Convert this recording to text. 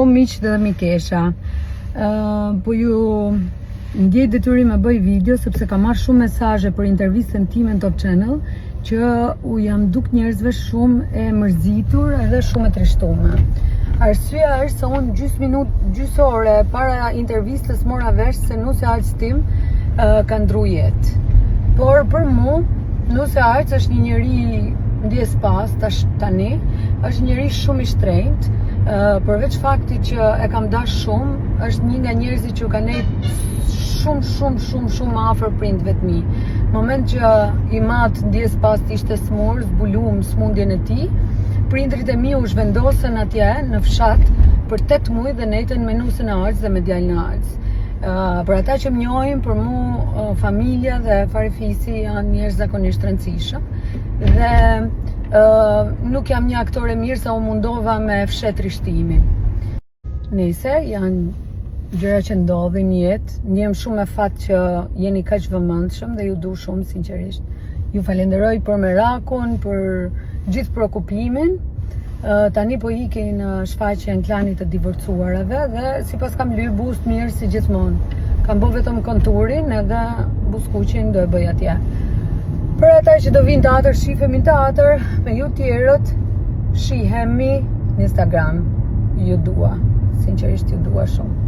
miq dhe mikesha. Po ju ndjej detyrim të bëj video sepse kam marrë shumë mesazhe për intervistën time në Top Channel që u jam duk njerëzve shumë e mërzitur edhe shumë e trishtuar. Arsyeja është se unë gjysmë ore para intervistës mora vesh se Nuse Arts tim ka ndru jetë. Por për mu, Nuse Arts është një njeri ndjes pas tani, është njeri shumë i shtrenjtë. Përveç fakti që e kam dash shumë, është një nga njerëzit që ka nejt shumë afër prindve të mi. Moment që i mat ndjes pas ishte smur, zbulum smundjen e tij, prindrit e mi u zhvendosën atje në fshat për 8 muaj dhe nejtën me Nusën e Arts dhe me djalin e Arts. Për ata që më njohin, për mu familja dhe farefisi janë njerëz zakonisht rëndësishëm dhe nuk jam një aktore mirë sa u mundova me fshet rishtimin. Nëse janë gjëra që ndodhin në jetë, ndjem shumë me fat që jeni kaq vëmendshëm dhe ju du shumë sinqerisht. Ju falenderoj për merakun, për gjithë prekupimin. Tani po iki në shfaqjen klanit të divorcuarave dhe sipas kam lyp buzë mirë si gjithmonë. Kam bë vetëm konturin edhe buzëkuqin do e bëj atje. Për ata që do vinë teatr, shifemi në teatr, me ju tjerët shihemi në Instagram. Ju dua, sinqerisht ju dua shumë.